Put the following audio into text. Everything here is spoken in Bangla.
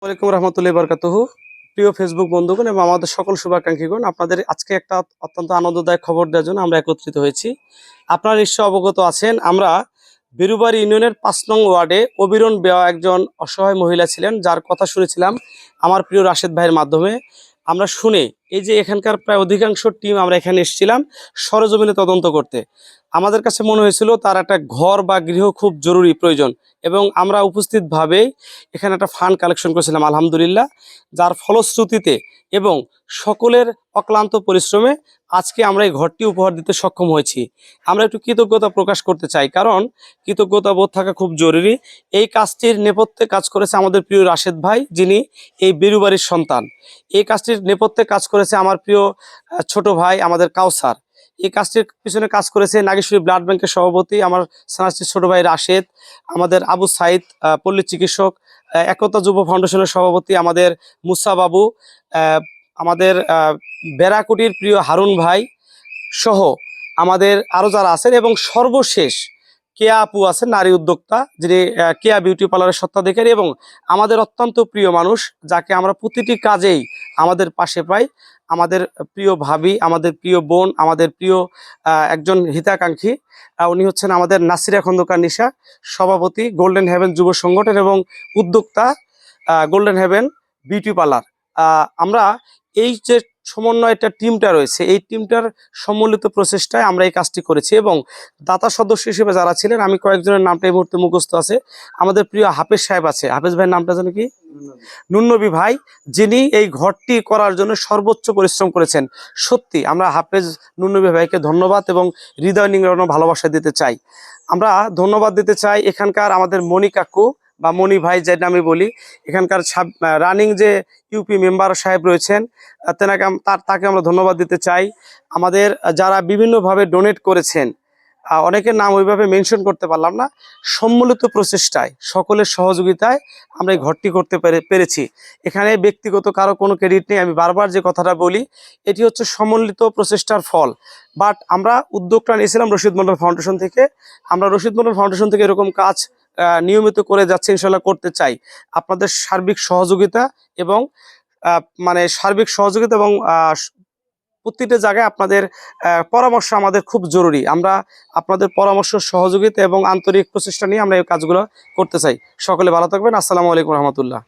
ওয়ালাইকুম রহমতুল্লাহি বারাকাতুহু। প্রিয় ফেসবুক বন্ধুগণ এবং আমাদের সকল শুভাকাঙ্ক্ষীগণ, আপনাদের আজকে একটা অত্যন্ত আনন্দদায়ক খবর দেওয়ার জন্য আমরা একত্রিত হয়েছি। আপনারা নিশ্চয় অবগত আছেন, আমরা বিরুবাড়ি ইউনিয়নের ৫ নং ওয়ার্ডে অবিরণ বেওয়া একজন অসহায় মহিলা ছিলেন, যার কথা শুনেছিলাম আমার প্রিয় রাশেদ ভাইয়ের মাধ্যমে। আমরা শুনে এই যে এখানকার প্রায় অধিকাংশ টিম আমরা এখানে এসেছিলাম সরেজমিনে তদন্ত করতে। আমাদের কাছে মনে হয়েছিল তার একটা ঘর বা গৃহ খুব জরুরি প্রয়োজন, এবং আমরা উপস্থিতভাবেই এখানে একটা ফান্ড কালেকশন করেছিলাম আলহামদুলিল্লাহ, যার ফলশ্রুতিতে এবং সকলের অক্লান্ত পরিশ্রমে আজকে আমরা এই ঘরটি উপহার দিতে সক্ষম হয়েছি। আমরা একটু কৃতজ্ঞতা প্রকাশ করতে চাই, কারণ কৃতজ্ঞতা বোধ থাকা খুব জরুরি। এই কাজটির নেপথ্যে কাজ করেছে আমাদের প্রিয় রাশেদ ভাই, যিনি এই বিরুবাড়ির সন্তান। এই কাজটির নেপথ্যে কাজ করেছে আমার প্রিয় ছোট ভাই আমাদের কাউসার। এই কাজটির পিছনে কাজ করেছে নাগেশ্বরী ব্লাড ব্যাংকের সভাপতি আমার সানাসির ছোট ভাই রাশেদ, আমাদের আবু সাইদ পল্লী চিকিৎসক, একতা যুব ফাউন্ডেশনের সভাপতি আমাদের মুসা বাবু, আমাদের বেড়াকুটির প্রিয় হারুন ভাই সহ আমাদের আরও যারা আছেন, এবং সর্বশেষ কেয়া আপু আছেন, নারী উদ্যোক্তা, যিনি কেয়া বিউটি পার্লারের স্বত্বাধিকারী এবং আমাদের অত্যন্ত প্রিয় মানুষ, যাকে আমরা প্রতিটি কাজেই আমাদের পাশে পাই। আমাদের প্রিয় ভাবি, আমাদের প্রিয় বোন, আমাদের প্রিয় একজন হিতাকাঙ্ক্ষী, উনি হচ্ছেন আমাদের নাসিরা খন্দকার নিশা, সভাপতি গোল্ডেন হেভেন যুব সংগঠন এবং উদ্যোক্তা গোল্ডেন হেভেন বিউটি পার্লার। আমরা এই যে সমন্বয় একটা টিমটা রয়েছে, এই টিমটার সম্মিলিত প্রচেষ্টায় আমরা এই কাজটি করেছি। এবং দাতা সদস্য হিসেবে যারা ছিলেন, আমি কয়েকজনের নামটা এই মুহূর্তে মুখস্থ আছে। আমাদের প্রিয় হাফেজ সাহেব আছে, হাফেজ ভাইয়ের নামটা যেন কি, নুন্নবী ভাই, যিনি এই ঘরটি করার জন্য সর্বোচ্চ পরিশ্রম করেছেন। সত্যি আমরা হাফেজ নুন্নবী ভাইকে ধন্যবাদ এবং হৃদয় নিংড়ানো ভালোবাসা দিতে চাই। আমরা ধন্যবাদ দিতে চাই এখানকার আমাদের মণি কাকু বা মণি ভাই, যেটা আমি বলি, এখানকার রানিং যে ইউপি মেম্বার সাহেব রয়েছেন, তাকে আমরা ধন্যবাদ দিতে চাই। আমাদের যারা বিভিন্নভাবে ডোনেট করেছেন, অনেকের নাম ওইভাবে মেনশন করতে পারলাম না। সম্মিলিত প্রচেষ্টায় সকলের সহযোগিতায় আমরা এই ঘরটি করতে পেরেছি। এখানে ব্যক্তিগত কারো কোনো ক্রেডিট নেই। আমি বারবার যে কথাটা বলি, এটি হচ্ছে সম্মিলিত প্রচেষ্টার ফল। বাট আমরা উদ্যোগটা নিয়েছিলাম রশিদ মন্ডল ফাউন্ডেশন থেকে। আমরা রশিদ মন্ডল ফাউন্ডেশন থেকে এরকম কাজ নিয়মিত করে যাচ্ছে, ইনশাল্লাহ করতে চাই। আপনাদের সার্বিক সহযোগিতা এবং প্রতিটা জায়গায় আপনাদের পরামর্শ আমাদের খুব জরুরি। আমরা আপনাদের পরামর্শ, সহযোগিতা এবং আন্তরিক প্রচেষ্টা নিয়ে আমরা এই কাজগুলো করতে চাই। সকলে ভালো থাকবেন। আসসালামু আলাইকুম রহমতুল্লাহ।